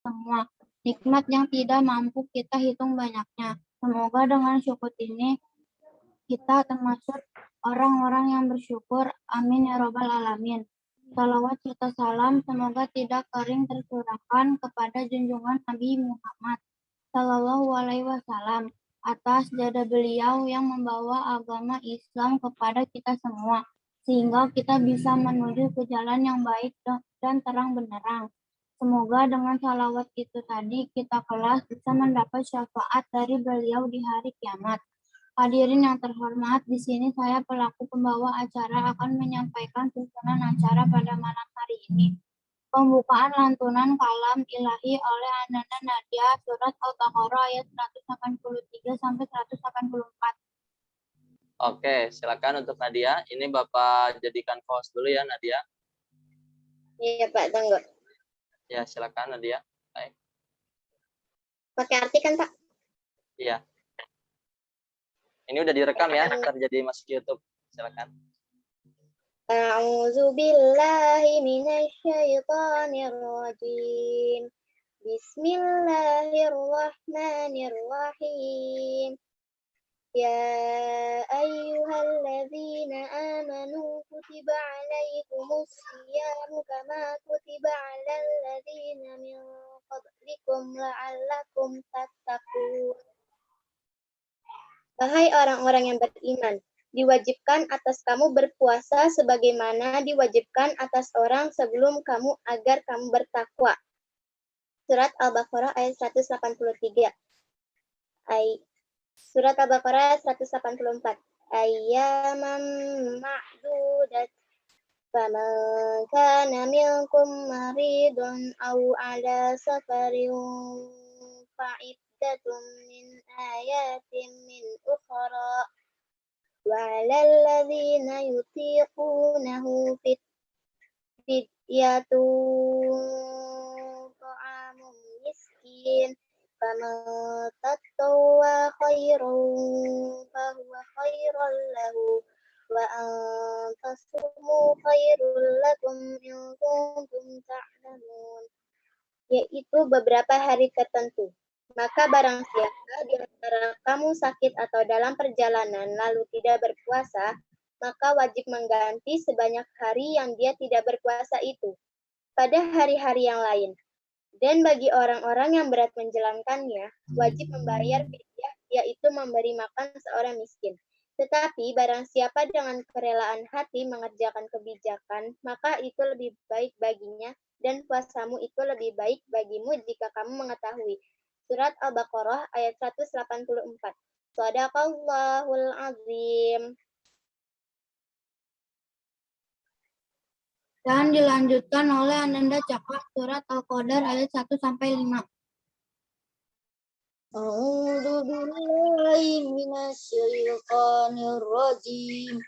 semua. Nikmat yang tidak mampu kita hitung banyaknya. Semoga dengan syukur ini kita termasuk orang-orang yang bersyukur. Amin ya robbal alamin. Salawat serta salam semoga tidak kering tercurahkan kepada junjungan Nabi Muhammad Sallallahu Alaihi Wasallam atas dada beliau yang membawa agama Islam kepada kita semua, sehingga kita bisa menuju ke jalan yang baik dan terang benderang. Semoga dengan salawat itu tadi kita kelak bisa mendapat syafaat dari beliau di hari kiamat. Hadirin yang terhormat, di sini saya pelaku pembawa acara akan menyampaikan susunan acara pada malam hari ini. Pembukaan lantunan kalam ilahi oleh Ananda Nadia surat Al-Baqarah ayat 183 sampai 184. Oke, silakan untuk Nadia. Ini Bapak jadikan host dulu ya, Nadia. Iya Pak, tunggu. Ya, silakan Nadia. Baik. Pakai arti kan Pak? Iya. Ini udah direkam ya, terjadi masuk YouTube. Silakan. A'udzu billahi minasy syaithanir rajim. Bismillahirrahmanirrahim. Ya ayyuhalladzina amanu kutiba alaikumus syiyamu kama kutiba alal ladzina min qablikum la'allakum tattaqun. Wahai orang-orang yang beriman, diwajibkan atas kamu berpuasa sebagaimana diwajibkan atas orang sebelum kamu agar kamu bertakwa. Surat Al-Baqarah ayat 183. Surat Al-Baqarah ayat 184. Ayyaman ma'dudat. Faman kana minkum maridun aw ala safarin fa'iddatun min ayatin min ukhra. Wa 'alal ladzina yutiqunahu fidyatun ta'amun miskin. Faman tatawwa khairan fahuwa khairan lahu wa an tasumu khairul lakum in kuntum ta'lamun. Yaitu beberapa hari tertentu. Maka barang siapa di antara kamu sakit atau dalam perjalanan lalu tidak berpuasa, maka wajib mengganti sebanyak hari yang dia tidak berpuasa itu pada hari-hari yang lain. Dan bagi orang-orang yang berat menjalankannya, wajib membayar fidyah, yaitu memberi makan seorang miskin. Tetapi barang siapa dengan kerelaan hati mengerjakan kebijakan, maka itu lebih baik baginya, dan puasamu itu lebih baik bagimu jika kamu mengetahui. Surat Al-Baqarah ayat 184. Shadaqallahul azim. Dan dilanjutkan oleh Ananda Cakak surat Al-Qadar ayat 1 sampai 5. A'udzu billahi minasyaitonir rajim.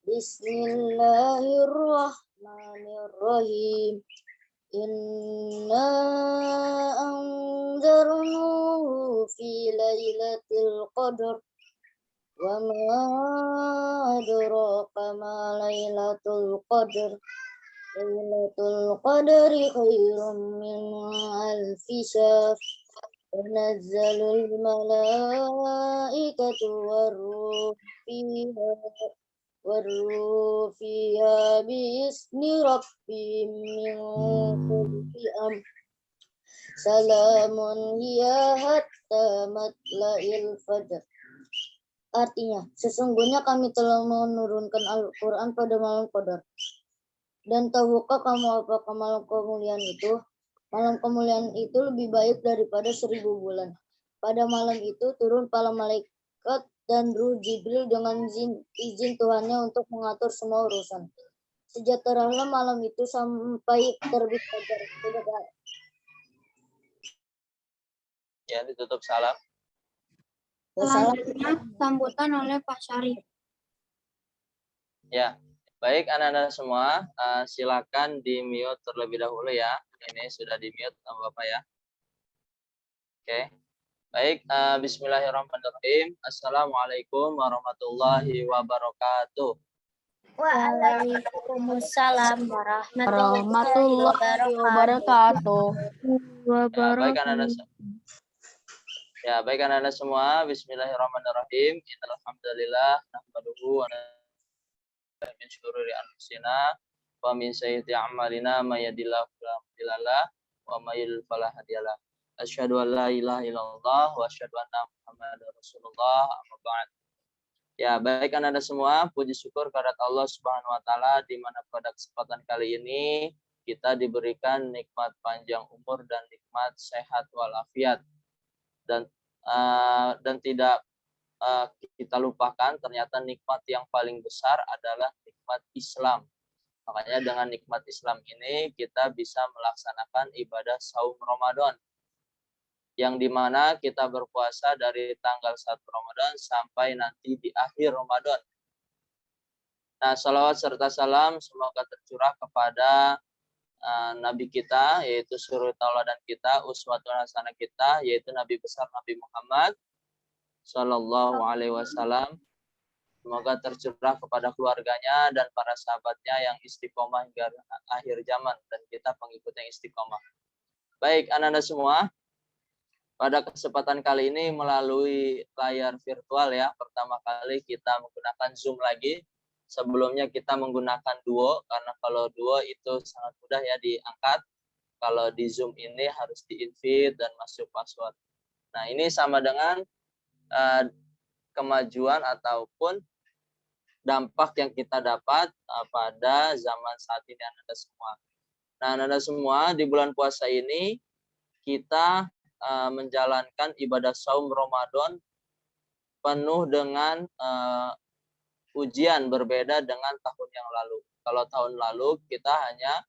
Bismillahirrahmanirrahim. Inna anzarnahu fi lailatul qadr. Wa ma adraka ma lailatul qadr. Lailatul qadri khairum min alfi syahr. Tanazzalul malaikatu warruh fiha bi'izni rabbihim min kulli amr. Salamun hiya hatta matla'il fajr. Artinya, sesungguhnya kami telah menurunkan Al-Quran pada malam Qadar. Dan tahukah kamu apakah malam kemuliaan itu? Malam kemuliaan itu lebih baik daripada 1000 bulan. Pada malam itu turun para malaikat dan Ruh Jibril dengan izin Tuhannya untuk mengatur semua urusan. Sejahteralah malam itu sampai terbit fajar. Ya, ditutup salam. Selanjutnya sambutan oleh Pak Syarif. Ya, baik anak-anak semua, silakan di mute terlebih dahulu ya. Ini sudah di mute sama Bapak ya. Oke. Baik, bismillahirrahmanirrahim. Assalamualaikum warahmatullahi wabarakatuh. Waalaikumsalam Warahmatullahi wabarakatuh. Ya, baik anak-anak semua. Bismillahirrahmanirrahim. Innalhamdulillah nahmaduhu wa nasta'inuhu min syururi anfusina wa min sayyiati a'malina may yahdihillahu fala mudilla lahu wa may yudlil fala hadiyalah. Asyhadu an la ilaha illallah wa asyhadu anna Muhammadar Rasulullah. Amma ba'd. Ya, baik anak-anak semua, puji syukur kehadirat Allah Subhanahu wa taala di mana pada kesempatan kali ini kita diberikan nikmat panjang umur dan nikmat sehat walafiat. Dan tidak kita lupakan ternyata nikmat yang paling besar adalah nikmat Islam. Makanya dengan nikmat Islam ini kita bisa melaksanakan ibadah saum Ramadan, yang dimana kita berpuasa dari tanggal 1 Ramadan sampai nanti di akhir Ramadan. Nah, salawat serta salam semoga tercurah kepada Nabi kita, yaitu suri tauladan kita, uswatun hasanah kita, yaitu Nabi besar Nabi Muhammad Sallallahu Alaihi Wasallam. Semoga tercurah kepada keluarganya dan para sahabatnya yang istiqomah hingga akhir zaman, dan kita pengikut yang istiqomah. Baik anak-anak semua, pada kesempatan kali ini melalui layar virtual ya, pertama kali kita menggunakan Zoom lagi. Sebelumnya kita menggunakan Duo, karena kalau Duo itu sangat mudah ya diangkat. Kalau di Zoom ini harus di-invite dan masuk password. Nah, ini sama dengan kemajuan ataupun dampak yang kita dapat pada zaman saat ini anak-anak semua. Nah, anak-anak semua, di bulan puasa ini kita menjalankan ibadah saum Ramadan penuh dengan ujian, berbeda dengan tahun yang lalu. Kalau tahun lalu kita hanya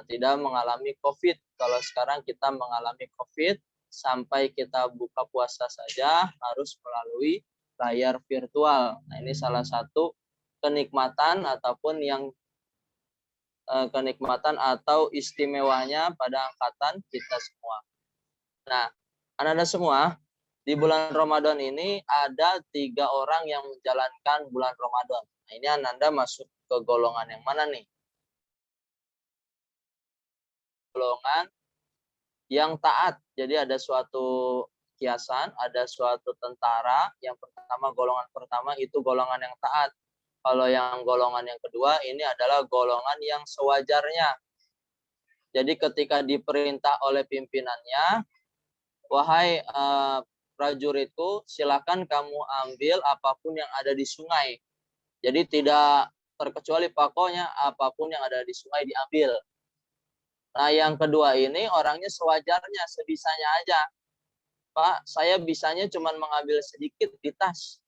tidak mengalami COVID. Kalau sekarang kita mengalami COVID, sampai kita buka puasa saja harus melalui layar virtual. Nah, ini salah satu kenikmatan ataupun yang kenikmatan atau istimewanya pada angkatan kita semua. Nah, anak-anak semua, di bulan Ramadan ini ada 3 orang yang menjalankan bulan Ramadan. Nah, ini Anda masuk ke golongan yang mana nih? Golongan yang taat. Jadi ada suatu kiasan, ada suatu tentara. Yang pertama, golongan pertama itu golongan yang taat. Kalau yang golongan yang kedua ini adalah golongan yang sewajarnya. Jadi ketika diperintah oleh pimpinannya, wahai prajuritku, silakan kamu ambil apapun yang ada di sungai. Jadi tidak terkecuali, pokoknya apapun yang ada di sungai diambil. Nah, yang kedua ini orangnya sewajarnya, sebisanya aja. Pak, saya bisanya cuma mengambil sedikit di tas.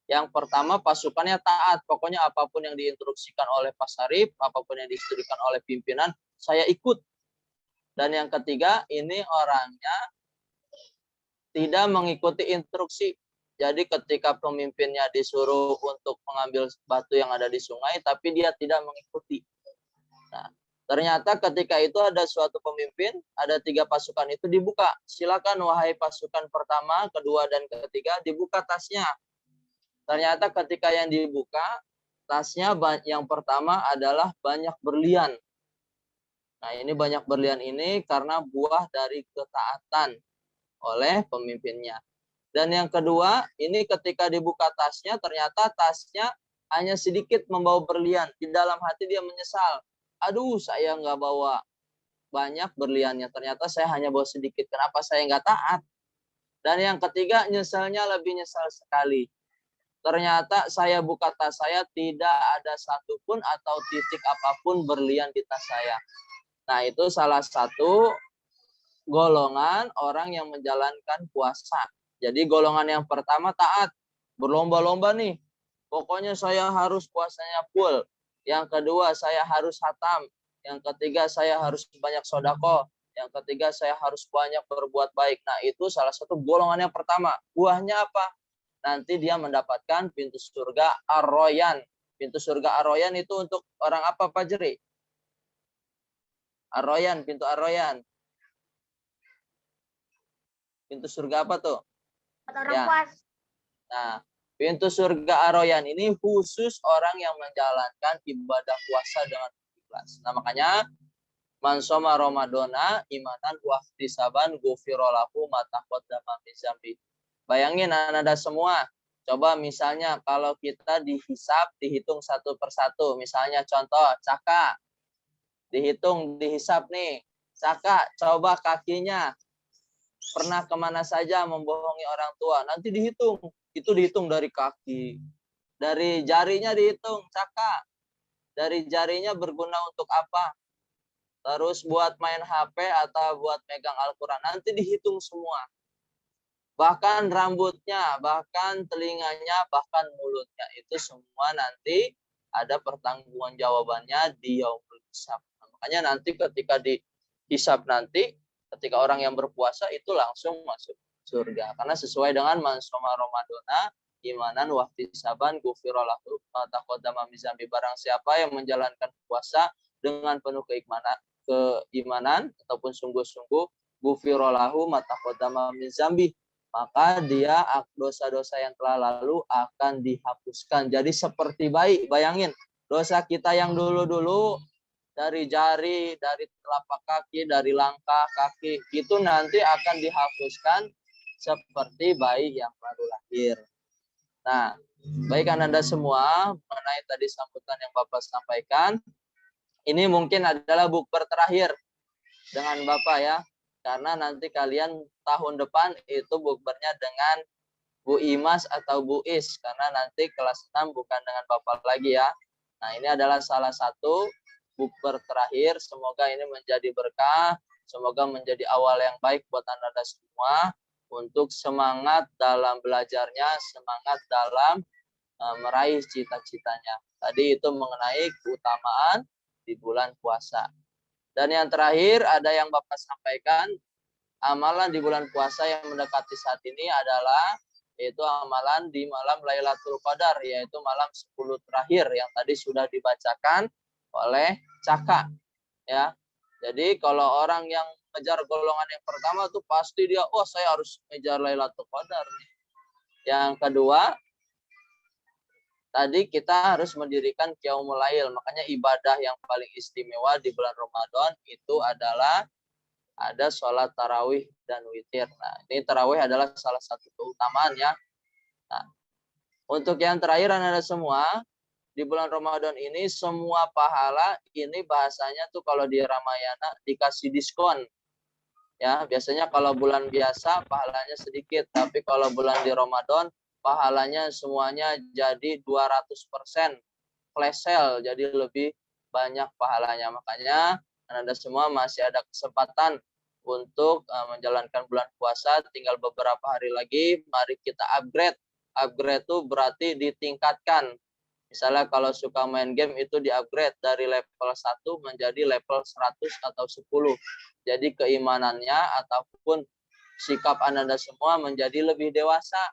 Yang pertama, pasukannya taat. Pokoknya apapun yang diinstruksikan oleh Pak Sarip, apapun yang diinstruksikan oleh pimpinan, saya ikut. Dan yang ketiga, ini orangnya tidak mengikuti instruksi. Jadi ketika pemimpinnya disuruh untuk mengambil batu yang ada di sungai, tapi dia tidak mengikuti. Nah, ternyata ketika itu ada suatu pemimpin, ada 3 pasukan itu dibuka. Silakan wahai pasukan pertama, kedua, dan ketiga, dibuka tasnya. Ternyata ketika yang dibuka, tasnya yang pertama adalah banyak berlian. Nah, ini banyak berlian ini karena buah dari ketaatan oleh pemimpinnya. Dan yang kedua, ini ketika dibuka tasnya, ternyata tasnya hanya sedikit membawa berlian. Di dalam hati dia menyesal. Aduh, saya nggak bawa banyak berliannya. Ternyata saya hanya bawa sedikit. Kenapa saya nggak taat? Dan yang ketiga, nyesalnya lebih nyesal sekali. Ternyata saya buka tas saya, tidak ada satupun atau titik apapun berlian di tas saya. Nah, itu salah satu golongan orang yang menjalankan puasa. Jadi golongan yang pertama taat, berlomba-lomba nih. Pokoknya saya harus puasanya full. Yang kedua, saya harus khatam. Yang ketiga, saya harus banyak sedekah. Yang ketiga, saya harus banyak berbuat baik. Nah, itu salah satu golongan yang pertama. Buahnya apa? Nanti dia mendapatkan pintu surga Ar-Royan. Pintu surga Ar-Royan itu untuk orang apa, Pak Jeri? Ar-Royan, pintu Ar-Royan. Pintu surga apa tuh? Orang Ya. puas. Nah, Pintu surga Ar-Rayyan ini khusus orang yang menjalankan ibadah puasa dengan ikhlas. Nah, makanya man shoma Ramadana imanan wa ihtisaban ghufira lahu ma taqaddama min dzambi. Bayangin Anda semua, coba misalnya kalau kita dihisap, dihitung satu persatu. Misalnya contoh, Caka, dihisap nih. Caka, coba kakinya pernah kemana saja membohongi orang tua. Nanti dihitung. Itu dihitung dari kaki. Dari jarinya dihitung, Caka. Dari jarinya berguna untuk apa? Terus buat main HP atau buat megang Al-Quran. Nanti dihitung semua. Bahkan rambutnya, bahkan telinganya, bahkan mulutnya. Itu semua nanti ada pertanggungan jawabannya di yaumul hisab. Makanya nanti ketika dihisab nanti, ketika orang yang berpuasa itu langsung masuk surga. Karena sesuai dengan man shoma Ramadana imanan wa ihtisaban ghufira lahu ma taqaddama min dzambi. Barang siapa yang menjalankan puasa dengan penuh keimanan ataupun sungguh-sungguh ghufira lahu ma taqaddama min dzambi, maka dia dosa-dosa yang telah lalu akan dihapuskan. Jadi seperti bayi, bayangin dosa kita yang dulu-dulu dari jari, dari telapak kaki, dari langkah kaki, itu nanti akan dihapuskan seperti bayi yang baru lahir. Nah, baik Anda semua, mengenai tadi sambutan yang Bapak sampaikan, ini mungkin adalah bukber terakhir dengan Bapak ya. Karena nanti kalian tahun depan itu bukbernya dengan Bu Imas atau Bu Is. Karena nanti kelas 6 bukan dengan Bapak lagi ya. Nah, ini adalah salah satu bukber terakhir. Semoga ini menjadi berkah. Semoga menjadi awal yang baik buat Anda semua. Untuk semangat dalam belajarnya. Semangat dalam meraih cita-citanya. Tadi itu mengenai keutamaan di bulan puasa. Dan yang terakhir ada yang Bapak sampaikan, amalan di bulan puasa yang mendekati saat ini adalah yaitu amalan di malam Lailatul Qadar, yaitu malam 10 terakhir yang tadi sudah dibacakan oleh Caka. Ya. Jadi kalau orang yang mengejar golongan yang pertama tuh pasti dia, oh saya harus mengejar Lailatul Qadar. Yang kedua, tadi kita harus mendirikan Qiyamul Lail. Makanya ibadah yang paling istimewa di bulan Ramadan itu adalah ada sholat tarawih dan witir. Nah, ini tarawih adalah salah satu keutamaan ya. Nah, untuk yang terakhir Anda semua, di bulan Ramadan ini semua pahala ini bahasanya tuh kalau di Ramayana dikasih diskon. Ya, biasanya kalau bulan biasa pahalanya sedikit, tapi kalau bulan di Ramadan pahalanya semuanya jadi 200% flash sale, jadi lebih banyak pahalanya. Makanya Anda semua masih ada kesempatan untuk menjalankan bulan puasa, tinggal beberapa hari lagi, mari kita upgrade. Upgrade itu berarti ditingkatkan. Misalnya kalau suka main game itu di-upgrade dari level 1 menjadi level 100 atau 10. Jadi keimanannya ataupun sikap Anda semua menjadi lebih dewasa.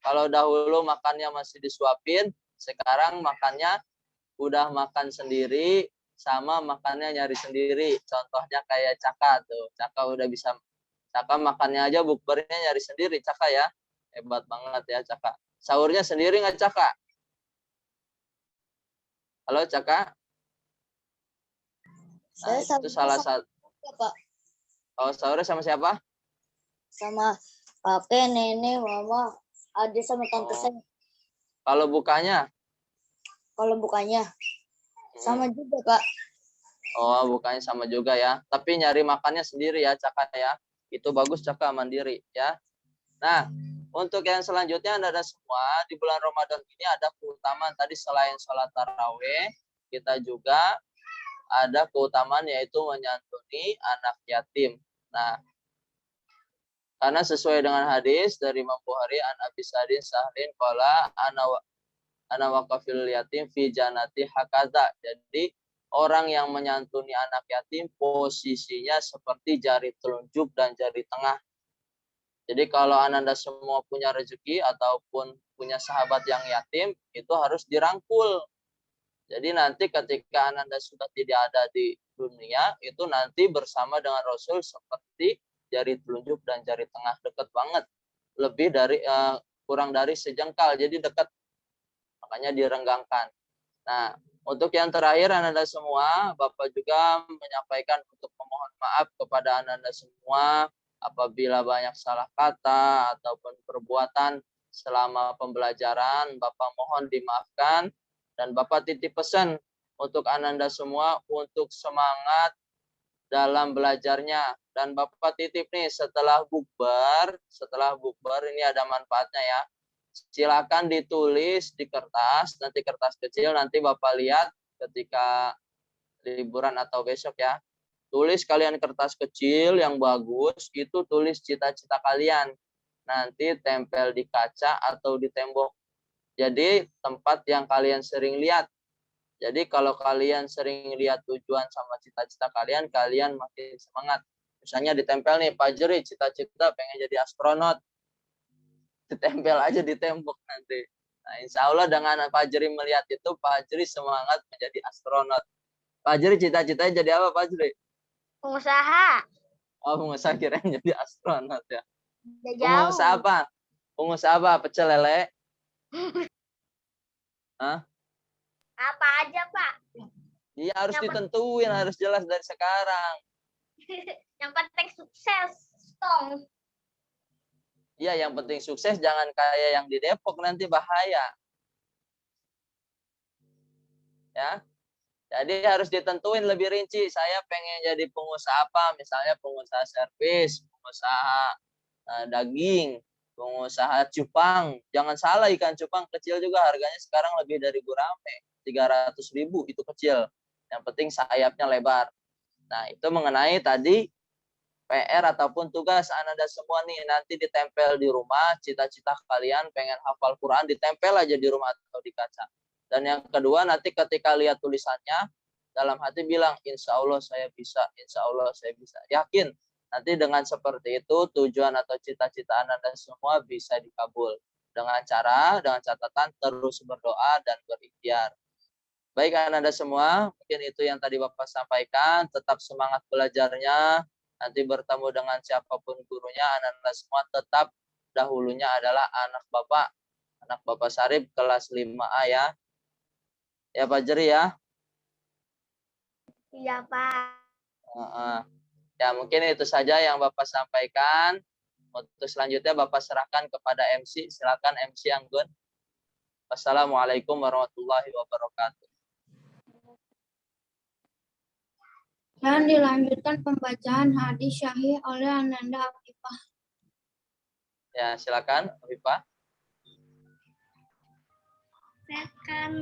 Kalau dahulu makannya masih disuapin, sekarang makannya udah makan sendiri, sama makannya nyari sendiri. Contohnya kayak Caka tuh. Caka udah bisa, Caka makannya aja bukbernya nyari sendiri, Caka ya. Hebat banget ya Caka. Sahurnya sendiri nggak Caka? Halo Caka? Nah, itu salah satu. Pak. Oh, sahurnya sama siapa? Sama kakek, nenek, mama, adik sama tante saya. Kalau bukanya? Kalau bukanya sama juga, Kak. Oh, bukanya sama juga ya. Tapi nyari makannya sendiri ya, Caka ya. Itu bagus Caka, mandiri ya. Nah, untuk yang selanjutnya Anda semua, di bulan Ramadan ini ada keutamaan tadi selain sholat tarawih, kita juga ada keutamaan yaitu menyantuni anak yatim. Nah, karena sesuai dengan hadis dari Imam Bukhari an Abi Sa'id Sahlin qala ana waqafil yatim fi jannati hakadha. Jadi orang yang menyantuni anak yatim posisinya seperti jari telunjuk dan jari tengah. Jadi kalau Anda semua punya rezeki ataupun punya sahabat yang yatim, itu harus dirangkul. Jadi nanti ketika Anda sudah tidak ada di dunia, itu nanti bersama dengan Rasul seperti jari telunjuk dan jari tengah, dekat banget. Lebih dari kurang dari sejengkal, jadi dekat, makanya direnggangkan. Nah, untuk yang terakhir Anda semua, Bapak juga menyampaikan untuk memohon maaf kepada Anda semua apabila banyak salah kata ataupun perbuatan selama pembelajaran, Bapak mohon dimaafkan, dan Bapak titip pesan untuk Anda semua untuk semangat dalam belajarnya. Dan Bapak titip nih, setelah bukber ini ada manfaatnya ya. Silakan ditulis di kertas, nanti kertas kecil, nanti Bapak lihat ketika liburan atau besok ya. Tulis kalian kertas kecil yang bagus, itu tulis cita-cita kalian. Nanti tempel di kaca atau di tembok. Jadi tempat yang kalian sering lihat. Jadi kalau kalian sering lihat tujuan sama cita-cita kalian, kalian makin semangat. Misalnya ditempel nih, Pak Jeri cita-cita pengen jadi astronot. Ditempel aja di tembok nanti. Nah, insya Allah dengan Pak Jeri melihat itu, Pak Jeri semangat menjadi astronot. Pak Jeri cita-citanya jadi apa, Pak Jeri? Pengusaha. Oh, pengusaha, kirain jadi astronot ya. Udah jauh. Pengusaha apa? Pengusaha apa? Pecel lele? Hah? Apa aja, Pak? Iya, harus ditentuin, harus jelas dari sekarang. Yang penting sukses, Tong. Iya, yang penting sukses, jangan kayak yang di Depok, nanti bahaya. Ya. Jadi harus ditentuin lebih rinci, saya pengen jadi pengusaha apa, misalnya pengusaha servis, pengusaha daging, pengusaha cupang. Jangan salah, ikan cupang kecil juga harganya sekarang lebih dari gurame, 300.000 itu kecil. Yang penting sayapnya lebar. Nah, itu mengenai tadi PR ataupun tugas Anda semua nih, nanti ditempel di rumah, cita-cita kalian pengen hafal Quran, ditempel aja di rumah atau di kaca. Dan yang kedua, nanti ketika lihat tulisannya, dalam hati bilang, insya Allah saya bisa, insya Allah saya bisa. Yakin, nanti dengan seperti itu, tujuan atau cita-cita Anda semua bisa dikabul. Dengan catatan terus berdoa dan berikhtiar. Baik Anda semua, mungkin itu yang tadi Bapak sampaikan, tetap semangat belajarnya. Nanti bertemu dengan siapapun gurunya, Anda semua tetap dahulunya adalah anak Bapak Sarip kelas 5A ya. Ya Pak Jeri ya. Iya, Pak. Ya mungkin itu saja yang Bapak sampaikan. Untuk selanjutnya Bapak serahkan kepada MC. Silakan MC Anggun. Wassalamualaikum warahmatullahi wabarakatuh. Dan dilanjutkan pembacaan hadis syahih oleh Ananda Afifah. Ya, silakan Afifah. Saya akan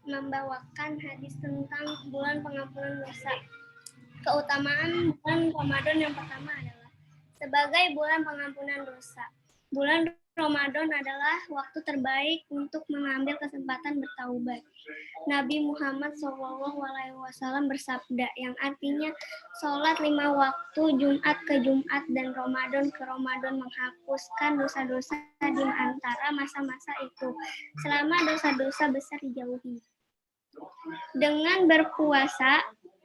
membawakan hadis tentang bulan pengampunan dosa. Keutamaan bulan Ramadan yang pertama adalah sebagai bulan pengampunan dosa. Bulan Ramadan adalah waktu terbaik untuk mengambil kesempatan bertaubat. Nabi Muhammad SAW bersabda, yang artinya sholat 5 waktu Jumat ke Jumat dan Ramadan ke Ramadan menghapuskan dosa-dosa di antara masa-masa itu, selama dosa-dosa besar dijauhi. Dengan berpuasa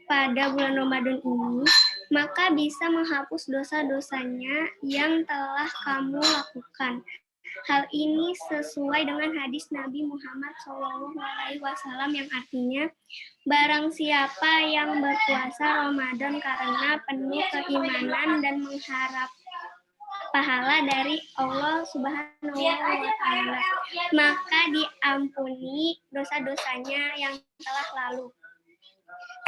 pada bulan Ramadan ini, maka bisa menghapus dosa-dosanya yang telah kamu lakukan. Hal ini sesuai dengan hadis Nabi Muhammad SAW yang artinya, barang siapa yang berpuasa Ramadan karena penuh keimanan dan mengharap pahala dari Allah Subhanahu wa Ta'ala, maka diampuni dosa-dosanya yang telah lalu.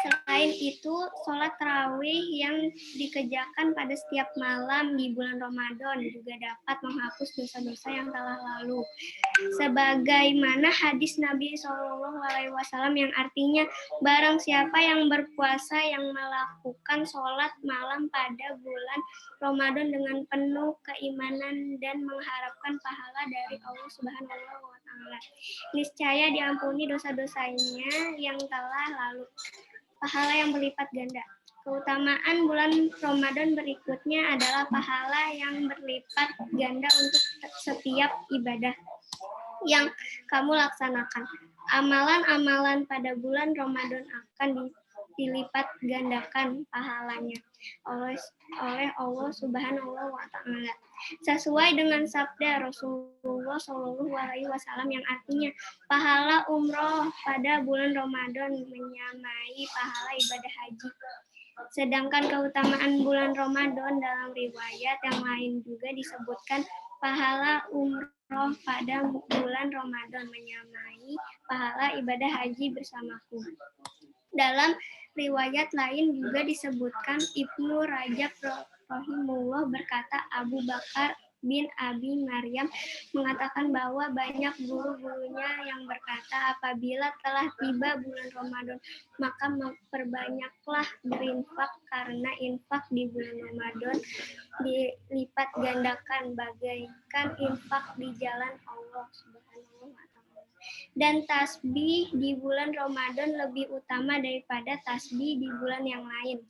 Selain itu, sholat tarawih yang dikerjakan pada setiap malam di bulan Ramadan juga dapat menghapus dosa-dosa yang telah lalu. Sebagaimana hadis Nabi SAW yang artinya, barang siapa yang berpuasa yang melakukan sholat malam pada bulan Ramadan dengan penuh keimanan dan mengharapkan pahala dari Allah Subhanahu wa Ta'ala, niscaya diampuni dosa-dosanya yang telah lalu. Pahala yang berlipat ganda. Keutamaan bulan Ramadan berikutnya adalah pahala yang berlipat ganda untuk setiap ibadah yang kamu laksanakan. Amalan-amalan pada bulan Ramadan akan dilipat gandakan pahalanya oleh Allah Subhanahu wa Ta'ala. Sesuai dengan sabda Rasulullah Shallallahu Alaihi Wasallam yang artinya pahala umroh pada bulan Ramadan menyamai pahala ibadah haji. Sedangkan keutamaan bulan Ramadan dalam riwayat yang lain juga disebutkan pahala umroh pada bulan Ramadan menyamai pahala ibadah haji bersamaku. Dalam riwayat lain juga disebutkan Ibnu Rajab rahimahullah berkata Abu Bakar bin Abi Maryam mengatakan bahwa banyak guru-gurunya yang berkata apabila telah tiba bulan Ramadan maka perbanyaklah berinfak karena infak di bulan Ramadan dilipat gandakan bagaikan infak di jalan Allah Subhanahu wa Ta'ala. Dan tasbih di bulan Ramadan lebih utama daripada tasbih di bulan yang lain.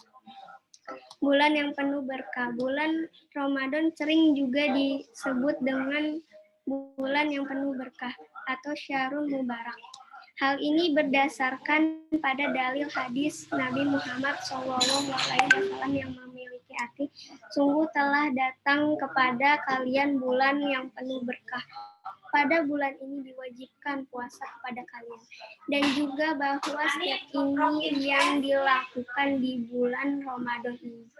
Bulan yang penuh berkah. Bulan Ramadan sering juga disebut dengan bulan yang penuh berkah atau Syahrul Mubarak. Hal ini berdasarkan pada dalil hadis Nabi Muhammad SAW yang memiliki arti, sungguh telah datang kepada kalian bulan yang penuh berkah. Pada bulan ini diwajibkan puasa kepada kalian. Dan juga bahwa setiap ini yang dilakukan di bulan Ramadan ini.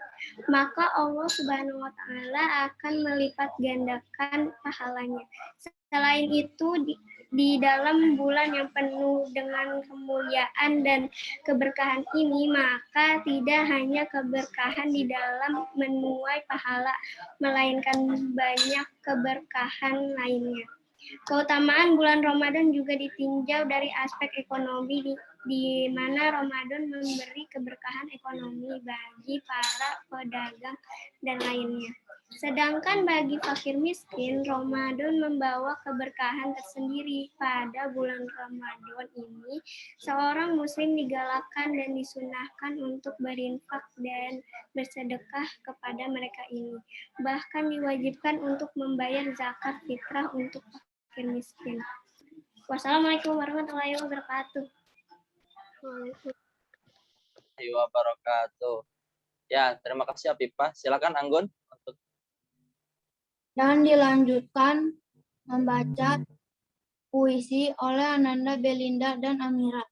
Maka Allah Subhanahu wa Ta'ala akan melipat gandakan pahalanya. Selain itu, di dalam bulan yang penuh dengan kemuliaan dan keberkahan ini, maka tidak hanya keberkahan di dalam menuai pahala, melainkan banyak keberkahan lainnya. Keutamaan bulan Ramadan juga ditinjau dari aspek ekonomi di mana Ramadan memberi keberkahan ekonomi bagi para pedagang dan lainnya. Sedangkan bagi fakir miskin, Ramadan membawa keberkahan tersendiri. Pada bulan Ramadan ini, seorang muslim digalakkan dan disunahkan untuk berinfak dan bersedekah kepada mereka ini. Bahkan diwajibkan untuk membayar zakat fitrah untuk fakir miskin. Wassalamualaikum warahmatullahi wabarakatuh. Wabarakatuh. Ya, terima kasih Afifah. Silakan Anggun untuk Dan dilanjutkan membaca puisi oleh Ananda, Belinda, dan Amira.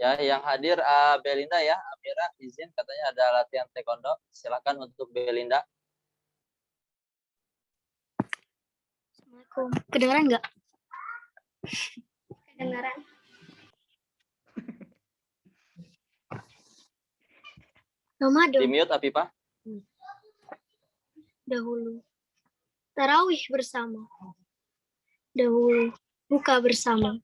ya yang hadir Belinda ya. Amira izin katanya ada latihan taekwondo. Silakan untuk Belinda. Assalamualaikum. Kedengaran nggak? Kedengaran. Ramadan. Di mute Afifah. Dahulu tarawih bersama, dahulu buka bersama,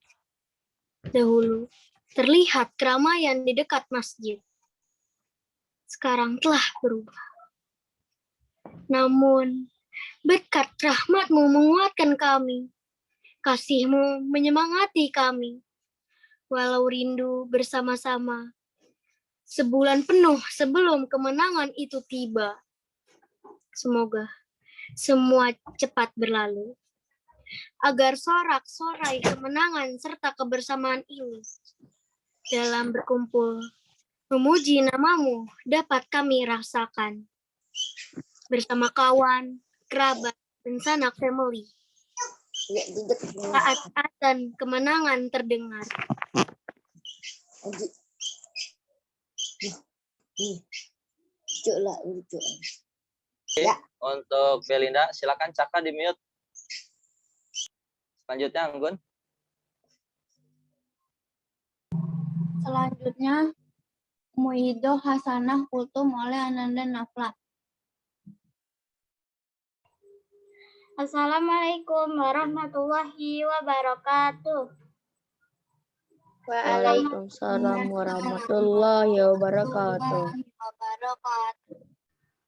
dahulu terlihat keramaian di dekat masjid, sekarang telah berubah. Namun berkat rahmat-Mu menguatkan kami, kasih-Mu menyemangati kami, walau rindu bersama-sama, sebulan penuh sebelum kemenangan itu tiba. Semoga semua cepat berlalu, agar sorak-sorai kemenangan serta kebersamaan ini dalam berkumpul memuji nama-Mu dapat kami rasakan bersama kawan, kerabat, dan sanak family. Saat azan kemenangan terdengar. Ya. Untuk Belinda, silakan Caka di mute. Selanjutnya Anggun. Selanjutnya Muido Hasanah Kultum oleh Ananda Nafla. Assalamualaikum warahmatullahi wabarakatuh. Waalaikumsalam warahmatullahi wabarakatuh.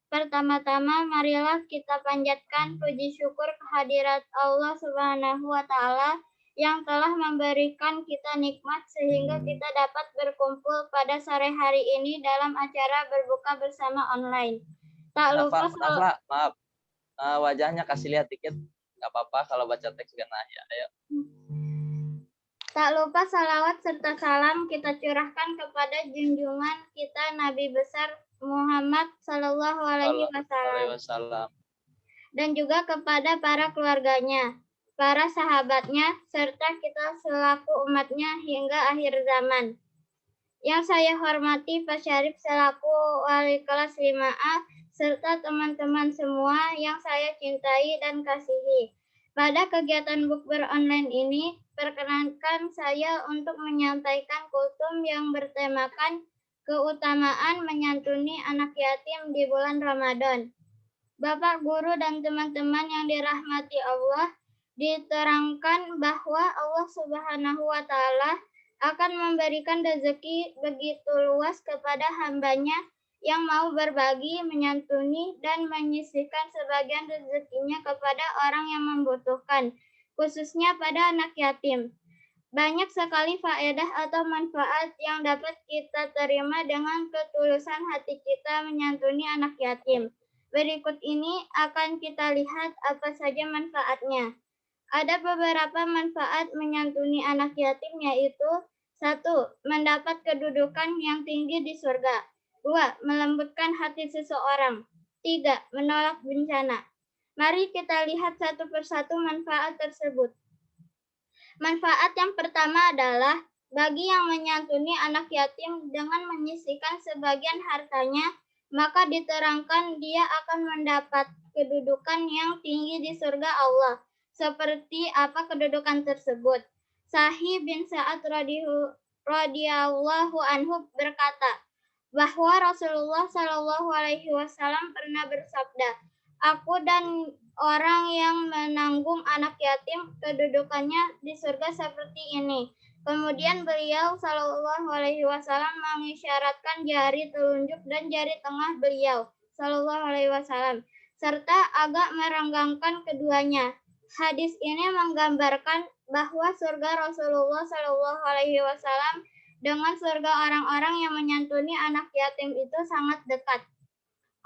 Pertama-tama marilah kita panjatkan puji syukur kehadirat Allah Subhanahu wa Ta'ala yang telah memberikan kita nikmat sehingga kita dapat berkumpul pada sore hari ini dalam acara berbuka bersama online. Tak lupa maaf. Wajahnya kasih lihat dikit. Nggak apa-apa kalau baca teks kena ya. Ayo. Tak lupa salawat serta salam kita curahkan kepada junjungan kita Nabi besar Muhammad Sallallahu Alaihi Wasallam. Dan juga kepada para keluarganya, para sahabatnya, serta kita selaku umatnya hingga akhir zaman. Yang saya hormati Pak Syarif selaku wali kelas 5A, serta teman-teman semua yang saya cintai dan kasihi. Pada kegiatan bukber online ini, perkenankan saya untuk menyampaikan kultum yang bertemakan keutamaan menyantuni anak yatim di bulan Ramadan. Bapak guru dan teman-teman yang dirahmati Allah, diterangkan bahwa Allah Subhanahu wa Ta'ala akan memberikan rezeki begitu luas kepada hambanya yang mau berbagi, menyantuni, dan menyisihkan sebagian rezekinya kepada orang yang membutuhkan, khususnya pada anak yatim. Banyak sekali faedah atau manfaat yang dapat kita terima dengan ketulusan hati kita menyantuni anak yatim. Berikut ini akan kita lihat apa saja manfaatnya. Ada beberapa manfaat menyantuni anak yatim yaitu 1. Mendapat kedudukan yang tinggi di surga. 2. Melembutkan hati seseorang. 3. Menolak bencana. Mari kita lihat satu persatu manfaat tersebut. Manfaat yang pertama adalah bagi yang menyantuni anak yatim dengan menyisihkan sebagian hartanya, maka diterangkan dia akan mendapat kedudukan yang tinggi di surga Allah. Seperti apa kedudukan tersebut? Sahih bin Sa'ad radhiyallahu anhu berkata bahwa Rasulullah Shallallahu Alaihi Wasallam pernah bersabda, "Aku dan orang yang menanggung anak yatim kedudukannya di surga seperti ini." Kemudian beliau Shallallahu Alaihi Wasallam mengisyaratkan jari telunjuk dan jari tengah beliau Shallallahu Alaihi Wasallam serta agak merenggangkan keduanya. Hadis ini menggambarkan bahwa surga Rasulullah Shallallahu Alaihi Wasallam dengan surga orang-orang yang menyantuni anak yatim itu sangat dekat.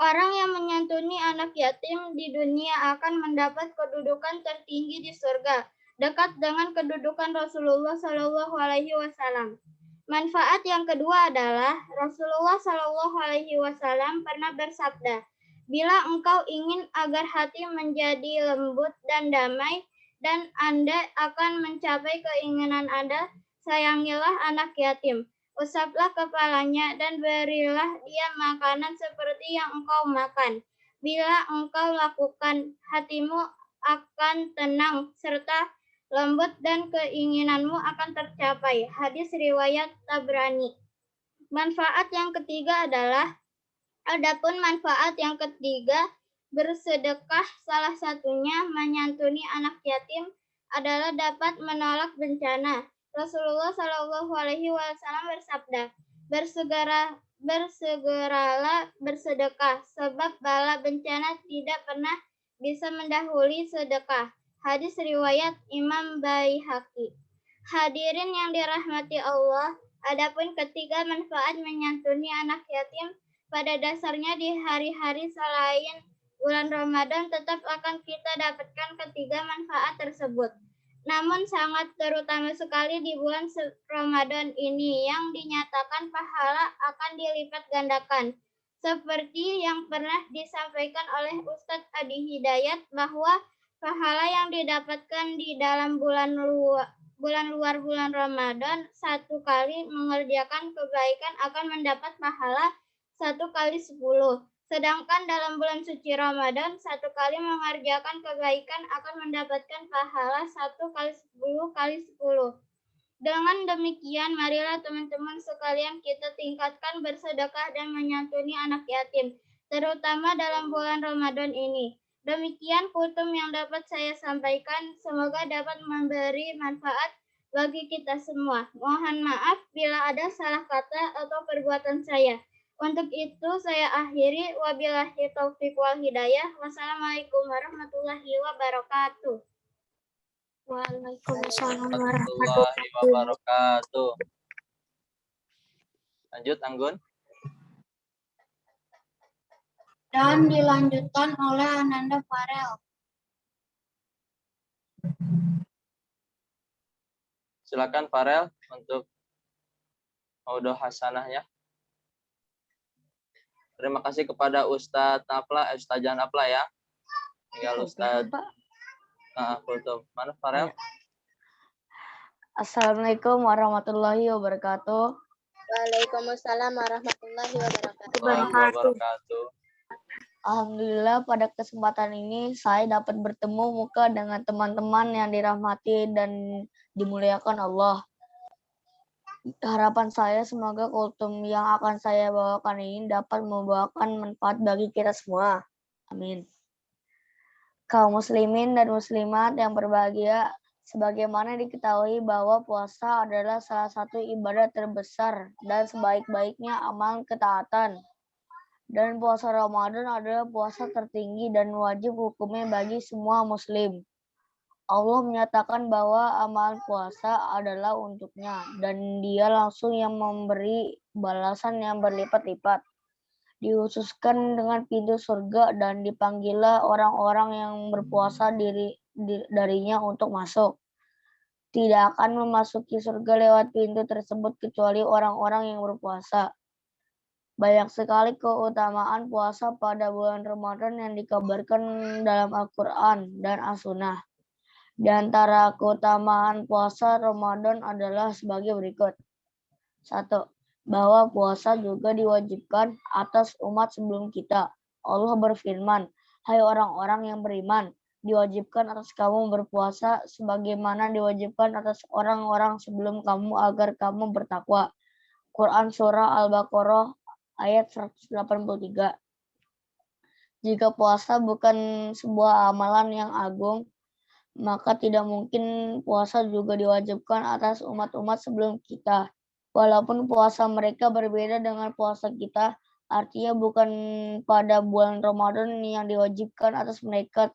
Orang yang menyantuni anak yatim di dunia akan mendapat kedudukan tertinggi di surga, dekat dengan kedudukan Rasulullah Shallallahu Alaihi Wasallam. Manfaat yang kedua adalah Rasulullah Shallallahu Alaihi Wasallam pernah bersabda, "Bila engkau ingin agar hati menjadi lembut dan damai, dan Anda akan mencapai keinginan Anda, sayangilah anak yatim. Usaplah kepalanya dan berilah dia makanan seperti yang engkau makan. Bila engkau lakukan, hatimu akan tenang serta lembut dan keinginanmu akan tercapai." Hadis riwayat Tabrani. Manfaat yang ketiga adalah, adapun manfaat yang ketiga, bersedekah, salah satunya menyantuni anak yatim adalah dapat menolak bencana. Rasulullah Shallallahu Alaihi Wasallam bersabda, bersegeralah bersedekah, sebab bala bencana tidak pernah bisa mendahului sedekah. Hadis riwayat Imam Baihaqi. Hadirin yang dirahmati Allah, adapun ketiga manfaat menyantuni anak yatim, pada dasarnya di hari-hari selain bulan Ramadan tetap akan kita dapatkan ketiga manfaat tersebut. Namun sangat terutama sekali di bulan Ramadan ini yang dinyatakan pahala akan dilipat gandakan. Seperti yang pernah disampaikan oleh Ustadz Adi Hidayat bahwa pahala yang didapatkan di dalam bulan luar bulan Ramadan, satu kali mengerjakan kebaikan akan mendapat pahala 1 kali 10. Sedangkan dalam bulan suci Ramadan, 1 kali mengerjakan kebaikan akan mendapatkan pahala 1 kali 10 kali 10. Dengan demikian, marilah teman-teman sekalian kita tingkatkan bersedekah dan menyantuni anak yatim, terutama dalam bulan Ramadan ini. Demikian kultum yang dapat saya sampaikan, semoga dapat memberi manfaat bagi kita semua. Mohon maaf bila ada salah kata atau perbuatan saya. Untuk itu saya akhiri, wabillahi taufiq wal hidayah. Wassalamualaikum warahmatullahi wabarakatuh. Waalaikumsalam warahmatullahi wabarakatuh. Lanjut, Anggun. Dan dilanjutkan oleh Ananda Farel. Silakan Farel untuk audio hasanahnya. Terima kasih kepada Ustadz Napla, Ustazah Napla ya. Tinggal Ustadz Kultum. Mana Farel? Ya. Assalamualaikum warahmatullahi wabarakatuh. Waalaikumsalam warahmatullahi wabarakatuh. Warahmatullahi wabarakatuh. Alhamdulillah pada kesempatan ini saya dapat bertemu muka dengan teman-teman yang dirahmati dan dimuliakan Allah. Harapan saya semoga kultum yang akan saya bawakan ini dapat membawakan manfaat bagi kita semua. Amin. Kaum muslimin dan muslimat yang berbahagia, sebagaimana diketahui bahwa puasa adalah salah satu ibadah terbesar dan sebaik-baiknya amal ketaatan. Dan puasa Ramadan adalah puasa tertinggi dan wajib hukumnya bagi semua muslim. Allah menyatakan bahwa amal puasa adalah untuknya dan dia langsung yang memberi balasan yang berlipat-lipat. Dihususkan dengan pintu surga dan dipanggillah orang-orang yang berpuasa darinya untuk masuk. Tidak akan memasuki surga lewat pintu tersebut kecuali orang-orang yang berpuasa. Banyak sekali keutamaan puasa pada bulan Ramadan yang dikabarkan dalam Al-Quran dan As-Sunnah. Di antara keutamaan puasa Ramadan adalah sebagai berikut. 1. Bahwa puasa juga diwajibkan atas umat sebelum kita. Allah berfirman, hai orang-orang yang beriman, diwajibkan atas kamu berpuasa sebagaimana diwajibkan atas orang-orang sebelum kamu agar kamu bertakwa. Quran Surah Al-Baqarah ayat 183. Jika puasa bukan sebuah amalan yang agung, maka tidak mungkin puasa juga diwajibkan atas umat-umat sebelum kita. Walaupun puasa mereka berbeda dengan puasa kita, artinya bukan pada bulan Ramadan yang diwajibkan atas mereka,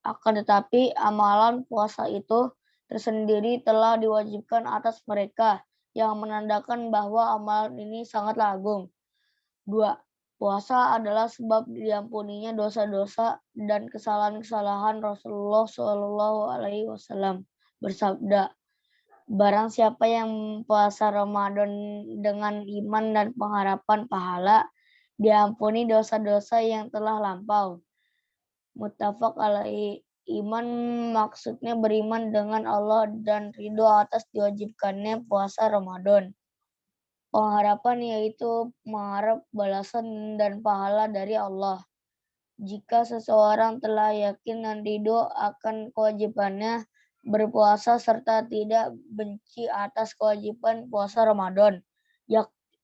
akan tetapi amalan puasa itu tersendiri telah diwajibkan atas mereka, yang menandakan bahwa amalan ini sangatlah agung. 2. Puasa adalah sebab diampuninya dosa-dosa dan kesalahan-kesalahan. Rasulullah Shallallahu Alaihi Wasallam bersabda, barang siapa yang puasa Ramadan dengan iman dan pengharapan pahala, diampuni dosa-dosa yang telah lampau. Muttafaq alaihi. Iman maksudnya beriman dengan Allah dan ridho atas diwajibkannya puasa Ramadan. Pengharapan yaitu mengharap balasan dan pahala dari Allah. Jika seseorang telah yakin dan ridho akan kewajibannya berpuasa serta tidak benci atas kewajiban puasa Ramadan,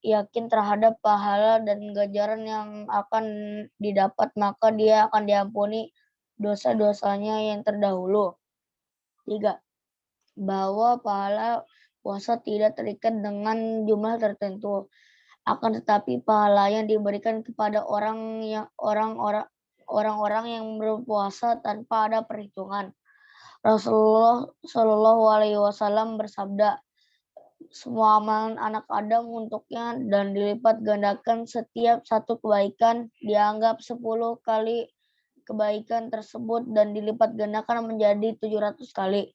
yakin terhadap pahala dan ganjaran yang akan didapat, maka dia akan diampuni dosa-dosanya yang terdahulu. 3. Bahwa pahala puasa tidak terikat dengan jumlah tertentu, akan tetapi pahala yang diberikan kepada orang-orang yang berpuasa tanpa ada perhitungan. Rasulullah Shallallahu Alaihi Wasallam bersabda, semua amalan anak Adam untuknya dan dilipat gandakan setiap satu kebaikan dianggap 10 kali kebaikan tersebut dan dilipat gandakan menjadi 700 kali.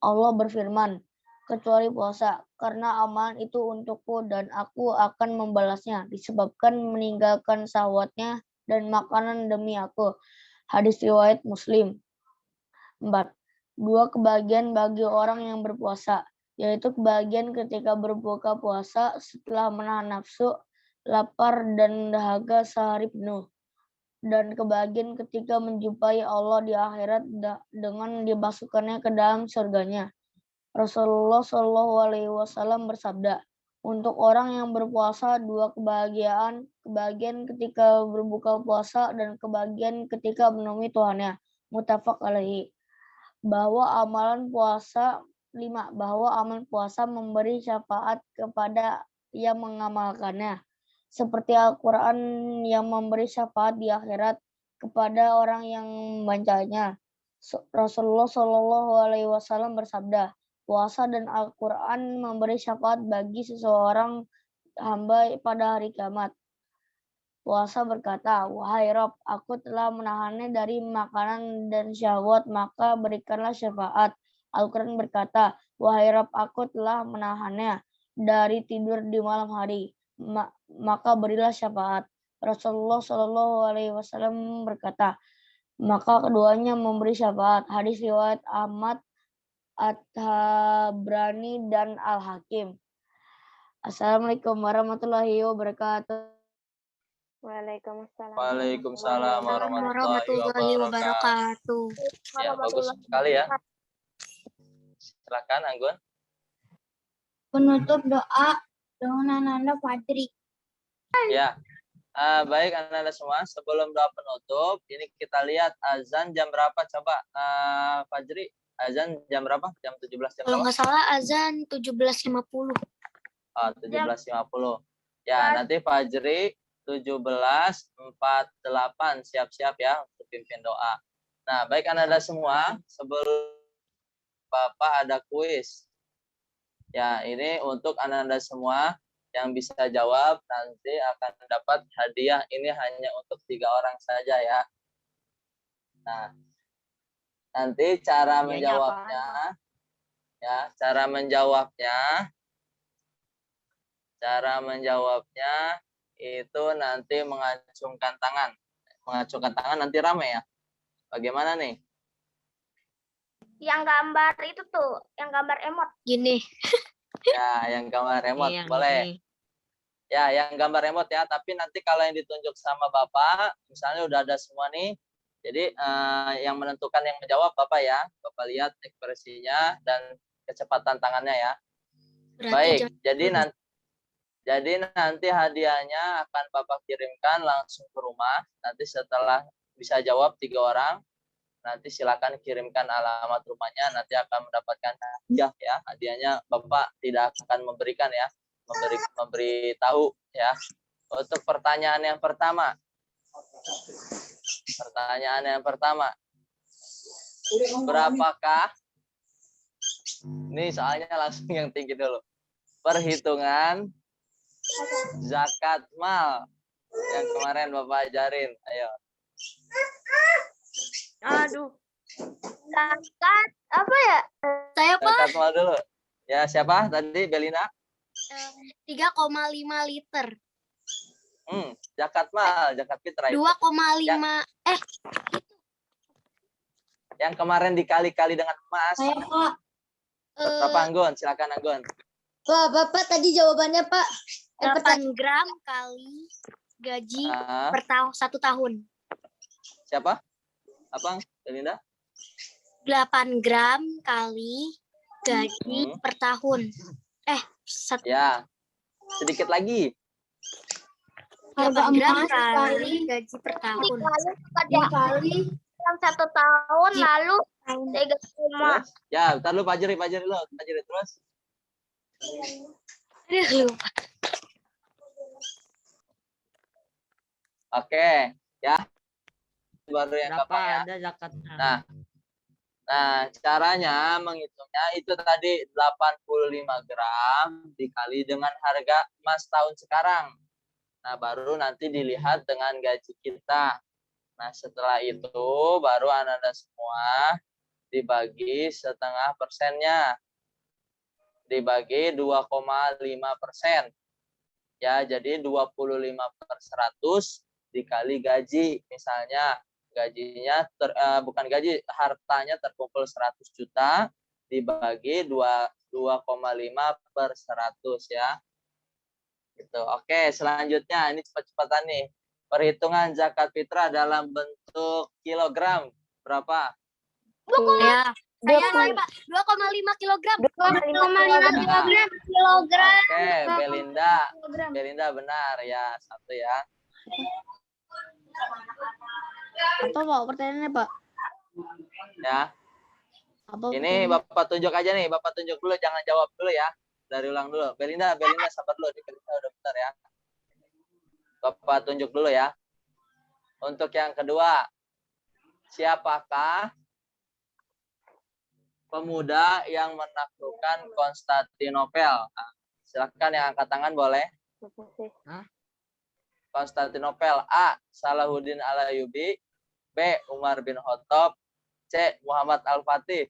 Allah berfirman, kecuali puasa, karena amalan itu untukku dan aku akan membalasnya disebabkan meninggalkan syahwatnya dan makanan demi aku. Hadis riwayat Muslim. 4. 2 kebahagiaan bagi orang yang berpuasa, yaitu kebahagiaan ketika berbuka puasa setelah menahan nafsu, lapar dan dahaga sehari penuh, dan kebahagiaan ketika menjumpai Allah di akhirat dengan dimasukkannya ke dalam surganya. Rasulullah Shallallahu Alaihi Wasallam bersabda, untuk orang yang berpuasa 2 kebahagiaan ketika berbuka puasa dan kebahagiaan ketika menemui Tuhannya. Muttafaq alaihi. Bahwa amalan puasa 5. Bahwa amalan puasa memberi syafaat kepada yang mengamalkannya, seperti Al-Quran yang memberi syafaat di akhirat kepada orang yang membacanya. Rasulullah Shallallahu Alaihi Wasallam bersabda, puasa dan Al-Quran memberi syafaat bagi seseorang hamba pada hari kiamat. Puasa berkata, wahai Rob, aku telah menahannya dari makanan dan syahwat, maka berikanlah syafaat. Al-Quran berkata, wahai Rabb, aku telah menahannya dari tidur di malam hari, maka berilah syafaat. Rasulullah Shallallahu Alaihi Wasallam berkata, maka keduanya memberi syafaat. Hadis riwayat Ahmad, At-Tabrani, dan Al-Hakim. Assalamualaikum warahmatullahi wabarakatuh. Waalaikumsalam. Waalaikumsalam warahmatullahi wabarakatuh. wabarakatuh. Ya, bagus sekali ya. Silakan Anggun. Penutup doa dengan Ananda Fajri. Ya. Baik Anda semua, sebelum doa penutup, ini kita lihat azan jam berapa coba Fajri, azan jam berapa? Jam 17 jam Kalau berapa? nggak salah azan 17.50. 17.50. Ya, nanti Fajri 17.48 siap-siap ya untuk pimpin doa. Nah, baik Anda semua, sebelum Bapak ada kuis. Ya, ini untuk Anda semua yang bisa jawab nanti akan dapat hadiah. Ini hanya untuk 3 orang saja ya. Nah, nanti cara menjawabnya, ya, cara menjawabnya itu nanti mengacungkan tangan. Mengacungkan tangan nanti rame ya. Bagaimana nih? Yang gambar itu tuh, yang gambar emot. Gini. Ya, yang gambar remote boleh. Ya, yang gambar remote ya. Tapi nanti kalau yang ditunjuk sama Bapak, misalnya udah ada semua nih. Jadi yang menentukan yang menjawab Bapak ya. Bapak lihat ekspresinya dan kecepatan tangannya ya. Baik, jadi nanti hadiahnya akan Bapak kirimkan langsung ke rumah. Nanti setelah bisa jawab 3 orang, nanti silakan kirimkan alamat rumahnya, nanti akan mendapatkan hadiah ya. Hadiahnya Bapak tidak akan memberikan ya, memberi tahu ya. Untuk pertanyaan yang pertama. Berapakah? Ini soalnya langsung yang tinggi dulu. Perhitungan zakat mal yang kemarin Bapak ajarin. Ayo. Aduh. Zakat apa ya? Saya Pak Zakat mal dulu. Ya, siapa tadi? Belina? 3,5 liter. Zakat mal, zakat fitrah. 2,5 Yang kemarin dikali-kali dengan emas. Saya Pak. Berapa Anggun? Silakan Anggun. Pak, Bapak tadi jawabannya Pak. 8 gram kali gaji per tahun 1 tahun. Siapa? Apa, Belinda? 8 gram kali gaji per tahun. Ya. Sedikit lagi. 8 gram kali gaji per tahun. Dikali Dalam 1 tahun lalu 35. Ya, bentar lu Fajri dulu. Fajri terus. Aduh, lupa. Oke, ya. Baru yang Berapa Bapak ya. ada zakat? Nah, caranya menghitungnya itu tadi 85 gram dikali dengan harga emas tahun sekarang. Nah, baru nanti dilihat dengan gaji kita. Nah, setelah itu baru Anda semua dibagi setengah persennya. Dibagi 2,5%. Ya, jadi 25/100 dikali gaji. Misalnya gajinya bukan gaji, hartanya terkumpul 100 juta dibagi 2,5/100 ya. Gitu. Oke, selanjutnya ini cepat-cepatan nih. Perhitungan zakat fitrah dalam bentuk kilogram berapa? Ya. Saya Pak 2,5 kilogram. 2,5 kilogram. Oke, Belinda benar ya, 1 ya. Apa Pak pertanyaannya Pak? Ya. Apa Ini Bapak tunjuk aja nih, Bapak tunjuk dulu, jangan jawab dulu ya. Dari ulang dulu. Belinda sabar dulu, Belinda udah bentar ya. Bapak tunjuk dulu ya. Untuk yang kedua, siapakah pemuda yang menaklukkan Konstantinopel? Nah, silakan yang angkat tangan boleh. Konstantinopel. A. Salahuddin Al-Ayyubi. B. Umar bin Khattab. C. Muhammad Al-Fatih.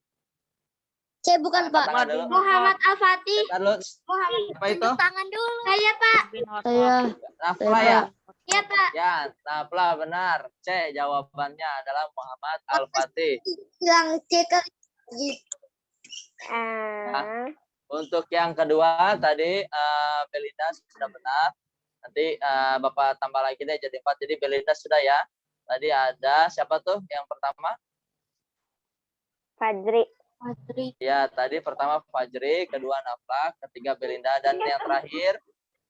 Saya bukan, Pak. Tangan dulu. Muhammad Al-Fatih. Bentar dulu. Muhammad. Apa itu? Tangan dulu. Saya, Pak. Saya Nafla ya? Iya, Pak. Ya, Nafla benar. C jawabannya adalah Muhammad Al-Fatih. Yang C kali. Untuk yang kedua tadi Belinda sudah benar. Nanti Bapak tambah lagi deh jadi 4. Jadi Belinda sudah ya. Tadi ada siapa tuh yang pertama? Fajri. Ya, tadi pertama Fajri, kedua Nafla, ketiga Belinda, dan yang terakhir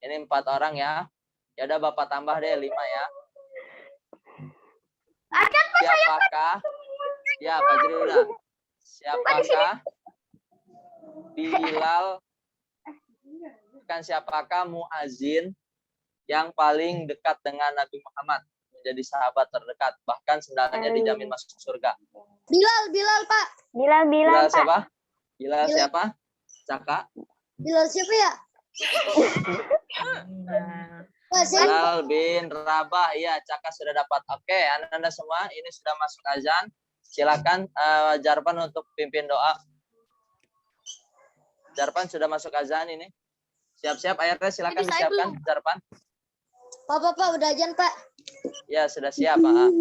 ini 4 orang ya. Ya udah Bapak tambah deh 5 ya. Siapakah? Ya, Fajri udah. Siapakah Bilal? Siapakah muazin yang paling dekat dengan Nabi Muhammad? Menjadi sahabat terdekat, bahkan sendalnya dijamin masuk surga. Bilal, Pak. Bilal Pak. siapa? Bilal siapa? Caka? Bilal siapa ya? Pak, saya Bilal bin Rabah. Iya, Caka sudah dapat. Oke, Anda semua ini sudah masuk azan. Silakan Jarpan untuk pimpin doa. Jarpan sudah masuk azan ini. Siap-siap akhirnya silakan disiapkan Jarpan. Pak, udah ajan, Pak. Ya, sudah siap, Pak.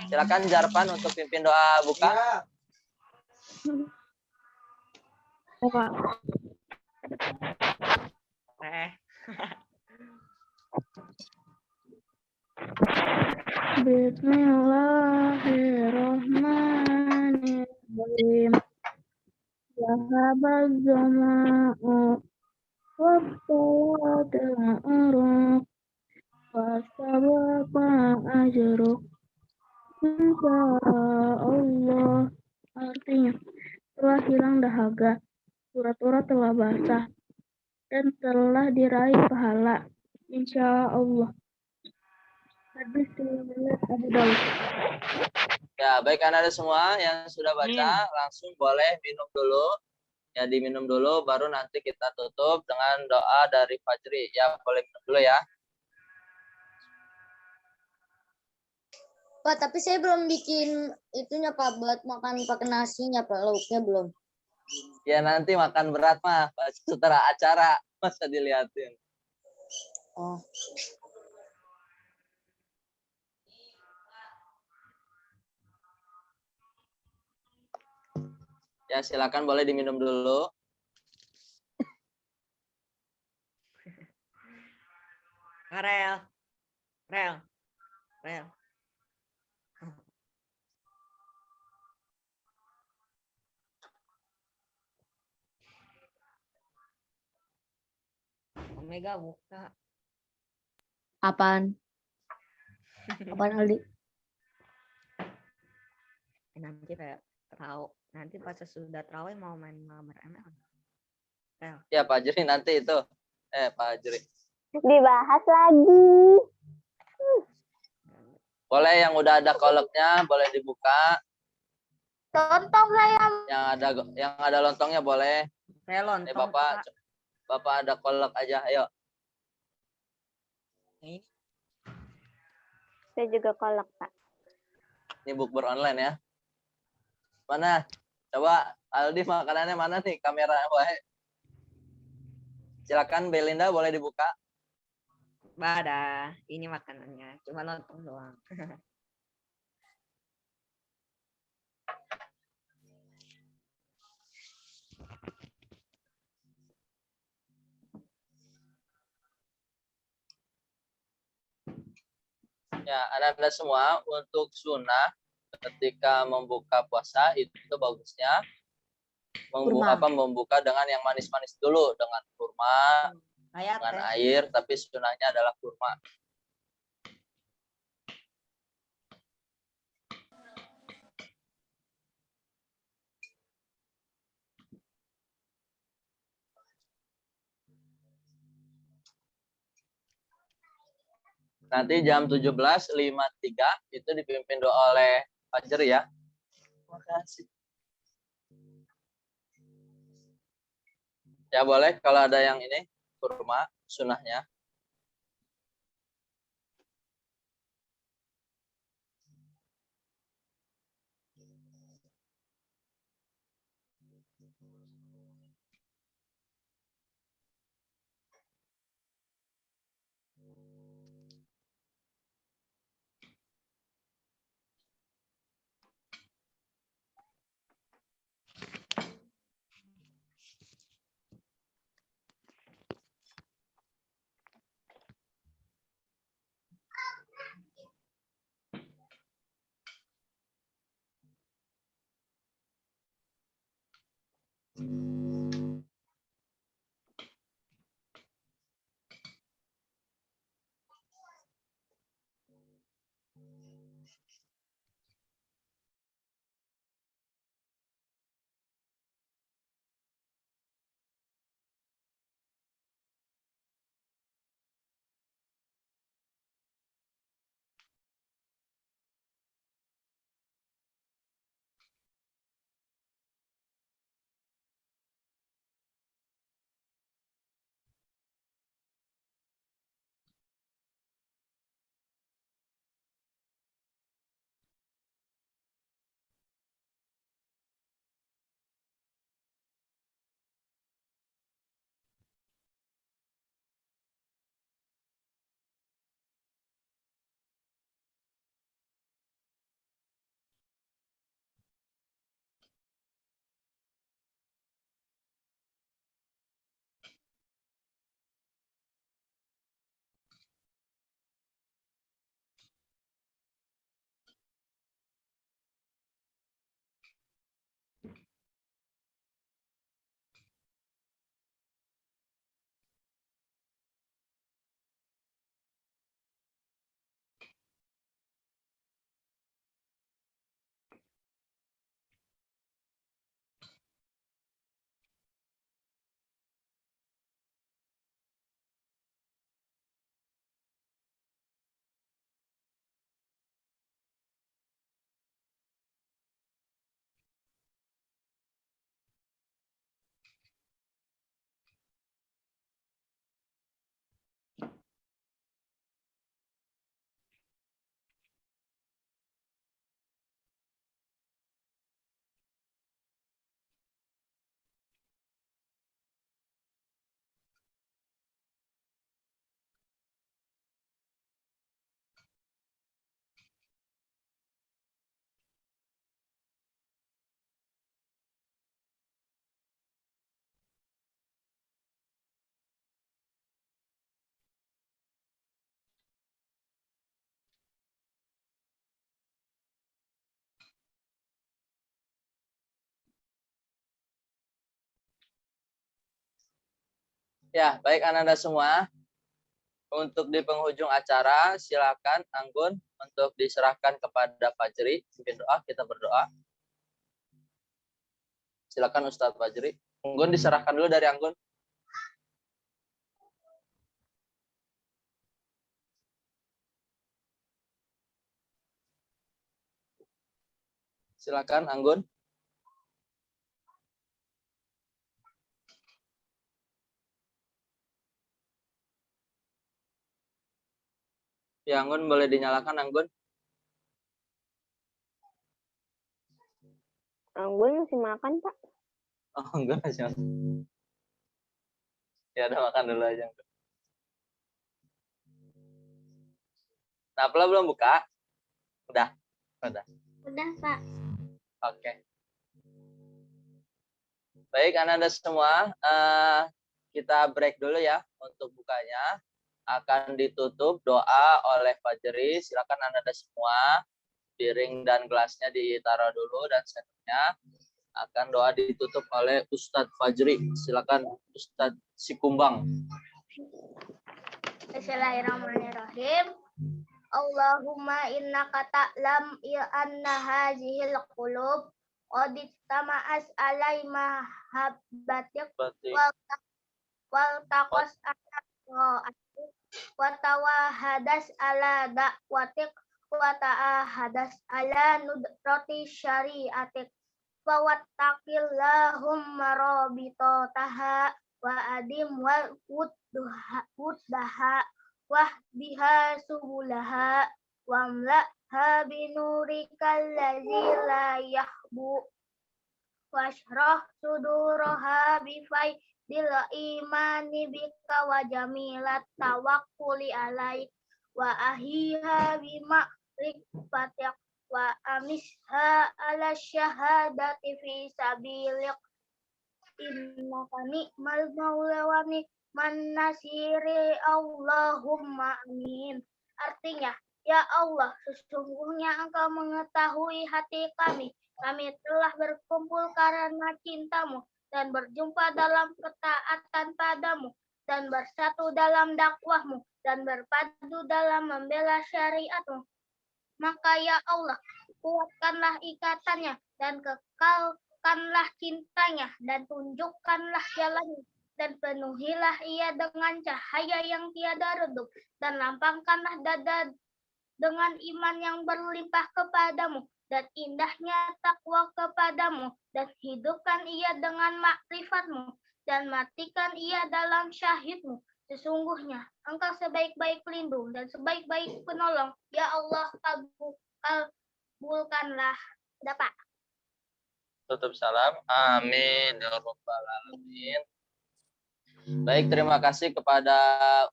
Silakan Jarpan untuk pimpin doa buka. Bismillahirrahmanirrahim. Zahabaz zama'u wattawat al-araq wastabaqa ajruk insyaallah. Artinya, telah hilang dahaga, surat-surat telah basah, dan telah diraih pahala. Insya Allah. Hadis riwayat Abu Daud. Ya, baik Anda semua yang sudah baca, langsung boleh minum dulu. Ya, diminum dulu, baru nanti kita tutup dengan doa dari Fajri. Ya, boleh minum dulu ya. Pak, tapi saya belum bikin itunya, Pak, buat makan pakai nasinya, Pak. Lauknya belum. Ya, nanti makan berat mah, setelah acara. Masa dilihatin. Oh. Ya, silakan boleh diminum dulu. Rel. Omega buka. apaan? Apaan Aldi? Nanti nanti pas sudah terawih mau main mabar ML. Ya, Pak Juri nanti itu. Pak Juri. Dibahas lagi. Boleh yang udah ada koleknya, boleh dibuka. Lontong saya. Yang ada lontongnya boleh. Saya lontong. Bapak ada kolek aja, ayo. Ini. Saya juga kolak, Pak. Ini bukber online ya. Mana? Coba Aldi makanannya mana nih? Kamera wae. Silakan Belinda boleh dibuka. Bada, ini makanannya. Cuma lontong doang. Ya, Anda semua untuk sunnah ketika membuka puasa itu bagusnya membuka dengan yang manis-manis dulu, dengan kurma, dengan air, tapi sunnahnya adalah kurma. Nanti jam 17.53 itu dipimpin doa oleh Fajar ya. Terima kasih. Ya boleh kalau ada yang ini kurma sunahnya. Ya, baik anak-anak semua. Untuk di penghujung acara, silakan Anggun untuk diserahkan kepada Fajri. Pimpin doa, kita berdoa. Silakan Ustadz Fajri. Anggun diserahkan dulu dari Anggun. Silakan Anggun. Ya, Anggun boleh dinyalakan, Anggun. Anggun masih makan, Pak. Oh, enggak masih makan. Ya, udah makan dulu aja. Nah, belum buka? Udah. Udah, Pak. Oke. Baik, anak-anak semua, kita break dulu ya untuk bukanya. Akan ditutup doa oleh Fajri. Silakan anak-anak semua, piring dan gelasnya ditaruh dulu dan selanjutnya akan doa ditutup oleh Ustadz Fajri. Silakan Ustadz Sikumbang. Bismillahirrahmanirrahim. Allahumma innaka ta'lam anna hazihil qulub qad tama'as alai mahabbatik wal taqas wa tawahadas ala da'watik wa ta'ahadas ala nudrati syariatik wa wattaqillahumma rabitataha wa adim wal wuddaha wahdiha subulaha wamla'ha binurikal ladzi la yahbu washrah suduraha bifaidil imani bika wa jamilat tawakkuli alaik wa ahiha bima rikfatik wa amisha ala syahadati fi sabilik innaka ni'mal maula wa ni'man nasiri Allahumma amin. Artinya, ya Allah, sesungguhnya Engkau mengetahui hati kami. Kami telah berkumpul karena cintamu dan berjumpa dalam ketaatan padamu dan bersatu dalam dakwahmu dan berpadu dalam membela syariatmu. Maka ya Allah, kuatkanlah ikatannya dan kekalkanlah cintanya dan tunjukkanlah jalannya dan penuhilah ia dengan cahaya yang tiada redup dan lapangkanlah dada dengan iman yang berlimpah kepadamu dan indahnya takwa kepadamu dan hidupkan ia dengan makrifatmu dan matikan ia dalam syahidmu. Sesungguhnya Engkau sebaik-baik pelindung dan sebaik-baik penolong. Ya Allah, kabulkanlah. Dapat. Tutup salam. Amin ya rabbal alamin. Baik, terima kasih kepada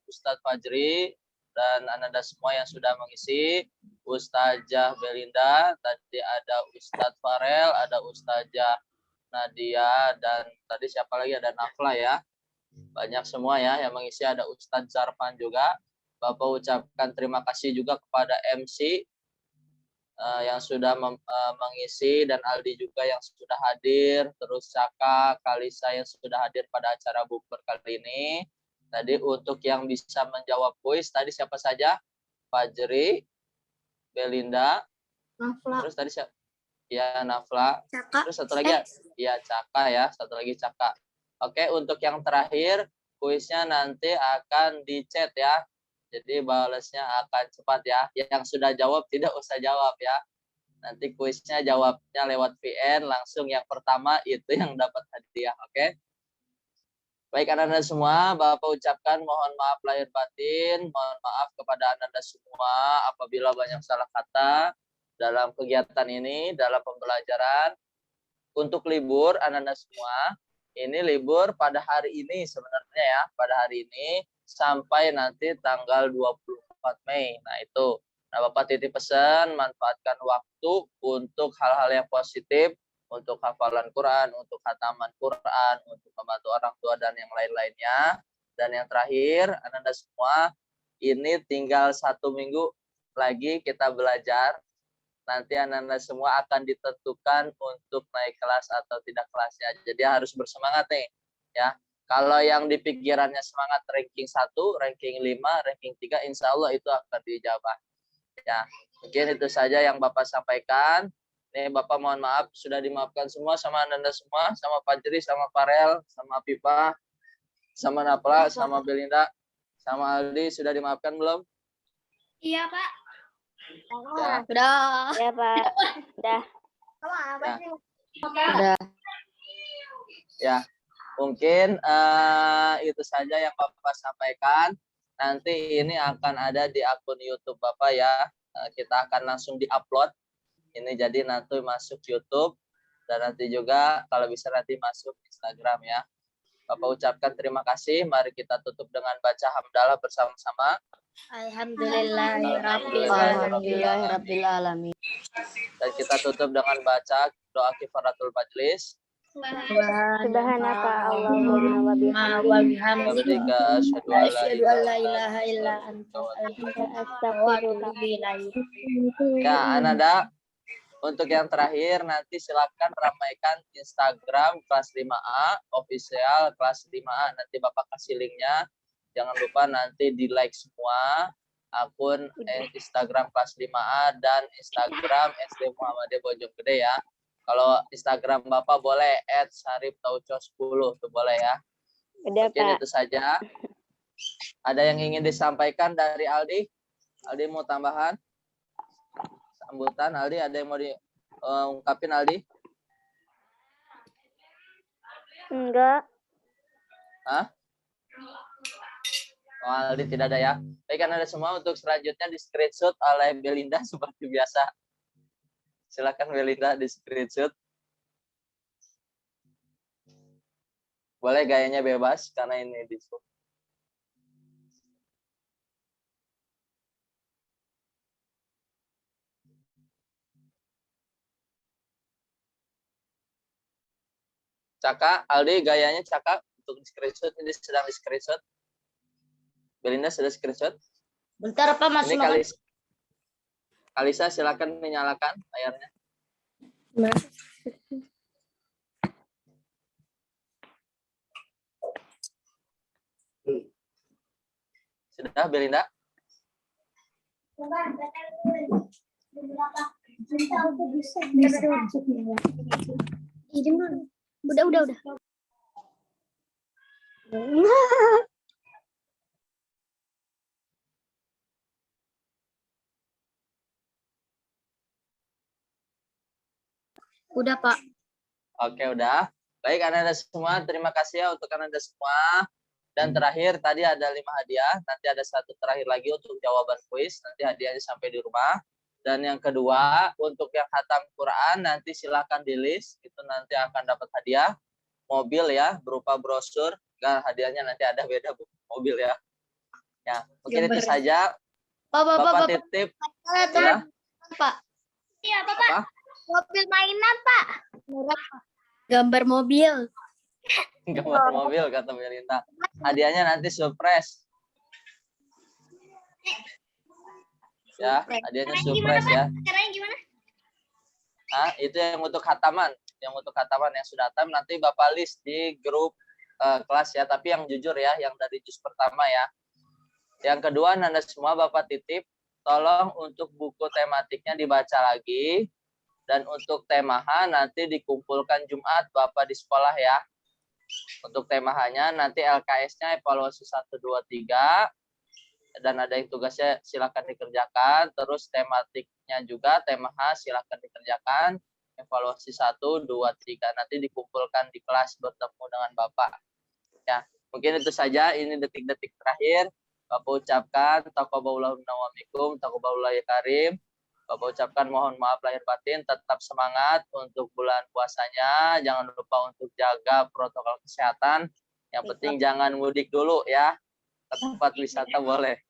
Ustadz Fajri dan Ananda semua yang sudah mengisi. Ustazah Belinda, tadi ada Ustadz Farel, ada Ustazah Nadia, dan tadi siapa lagi, ada Nafla ya. Banyak semua ya yang mengisi, ada Ustadz Zarfan juga. Bapak ucapkan terima kasih juga kepada MC yang sudah mengisi, dan Aldi juga yang sudah hadir, terus Caka, Kalisa yang sudah hadir pada acara bukber kali ini. Tadi untuk yang bisa menjawab kuis, tadi siapa saja? Fajri, Belinda, Nafla. terus tadi siapa? Ya, Nafla. Caka. Terus satu lagi ya Caka ya, satu lagi Caka. Oke, untuk yang terakhir kuisnya nanti akan di chat ya. Jadi balasnya akan cepat ya. Yang sudah jawab tidak usah jawab ya. Nanti kuisnya jawabnya lewat VN, langsung yang pertama itu yang dapat hadiah, oke? Baik anak-anak semua, Bapak ucapkan mohon maaf lahir batin, mohon maaf kepada anak-anak semua apabila banyak salah kata dalam kegiatan ini, dalam pembelajaran. Untuk libur anak-anak semua, ini libur pada hari ini sebenarnya ya, pada hari ini sampai nanti tanggal 24 Mei. Nah itu, nah Bapak titip pesan, manfaatkan waktu untuk hal-hal yang positif, untuk hafalan Quran, untuk khataman Quran, untuk membantu orang tua dan yang lain-lainnya. Dan yang terakhir, anak-anak semua, ini tinggal 1 minggu lagi kita belajar. Nanti anak-anak semua akan ditentukan untuk naik kelas atau tidak kelasnya. Jadi harus bersemangat nih, ya. Kalau yang di pikirannya semangat ranking 1, ranking 5, ranking 3, insya Allah itu akan dijawab. Ya, mungkin itu saja yang Bapak sampaikan. Nih Bapak mohon maaf, sudah dimaafkan semua sama Anda semua, sama Fajri, sama Farel, sama Pipa, sama Napla, sama Belinda, sama Aldi, sudah dimaafkan belum? Iya, Pak. Ya. Udah. Ya, Pak. Udah. Udah. Ya, mungkin itu saja yang Bapak sampaikan. Nanti ini akan ada di akun YouTube Bapak ya. Kita akan langsung di-upload. Ini jadi nanti masuk YouTube dan nanti juga kalau bisa nanti masuk Instagram ya. Bapak ucapkan terima kasih. Mari kita tutup dengan baca hamdalah bersama-sama. Alhamdulillahirabbil alamin. Dan kita tutup dengan baca doa kifaratul majlis. Subhanaka Allahumma wa bihamdika Asyhadu an la ilaha illa anta astaghfiruka. Ya, Ananda, untuk yang terakhir nanti silakan ramaikan Instagram kelas 5A official kelas 5A, nanti Bapak kasih linknya. Jangan lupa nanti di like semua akun Instagram kelas 5A dan Instagram SD Muhammadiyah Bojonggede ya. Kalau Instagram Bapak boleh @sariptauco10 tuh boleh ya. Udah, Mungkin Pak. itu saja. Ada yang ingin disampaikan dari Aldi? Aldi mau tambahan? Sambutan Aldi, ada yang mau diungkapin Aldi? Enggak. Hah? Oh, Aldi tidak ada ya. Baik, kan ada semua. Untuk selanjutnya di screenshot oleh Belinda seperti biasa. Silakan Belinda di screenshot. Boleh gayanya bebas karena ini di Zoom. Caka, Aldi gayanya Caka untuk di screenshot, ini sedang di screenshot. Belinda sudah screenshot. Bentar Pak, Ini Kalisa silakan menyalakan layarnya. Sudah Belinda? Udah. Udah, Pak. Oke, udah. Baik, Anda semua, terima kasih ya untuk Anda semua. Dan terakhir, tadi ada 5 hadiah. Nanti ada 1 terakhir lagi untuk jawaban kuis. Nanti hadiahnya sampai di rumah. Dan yang kedua, untuk yang khatam Quran, nanti silakan di list. Itu nanti akan dapat hadiah. Mobil ya, berupa brosur. Nah, hadiahnya nanti ada beda mobil ya. Ya, mungkin itu saja. Bapak titip. Ya. Pak. Iya, Bapak. Mobil mainan, Pak. Gambar mobil. Gambar mobil kata Belinda. Hadiahnya nanti surprise. Ya, hadiahnya surprise ya. Caranya gimana? Nah, itu yang untuk khataman. Yang untuk khataman yang sudah khatam nanti Bapak list di grup kelas ya. Tapi yang jujur ya, yang dari juz pertama ya. Yang kedua, Anda semua Bapak titip, tolong untuk buku tematiknya dibaca lagi. Dan untuk tema H nanti dikumpulkan Jumat Bapak di sekolah ya. Untuk tema H-nya nanti LKS-nya evaluasi 1, 2, 3. Dan ada yang tugasnya silakan dikerjakan. Terus tematiknya juga tema H silakan dikerjakan. Evaluasi 1, 2, 3. Nanti dikumpulkan di kelas bertemu dengan Bapak. Ya, mungkin itu saja. Ini detik-detik terakhir. Bapak ucapkan taqabbalallahu minna wa minkum, taqabbalallahu karim. Bapak ucapkan mohon maaf lahir batin, tetap semangat untuk bulan puasanya. Jangan lupa untuk jaga protokol kesehatan. Yang penting jangan mudik dulu ya. Ke tempat wisata boleh.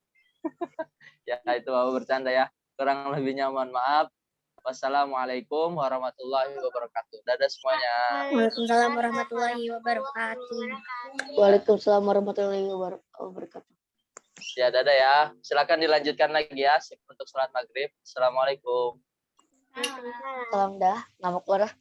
Ya itu Bapak bercanda ya. Kurang lebihnya mohon maaf. Wassalamualaikum warahmatullahi wabarakatuh. Dadah semuanya. Waalaikumsalam warahmatullahi wabarakatuh. Waalaikumsalam warahmatullahi wabarakatuh. Ya, dadah ya. Silakan dilanjutkan lagi ya untuk sholat maghrib. Assalamualaikum. Salam dah, ngamuk warah.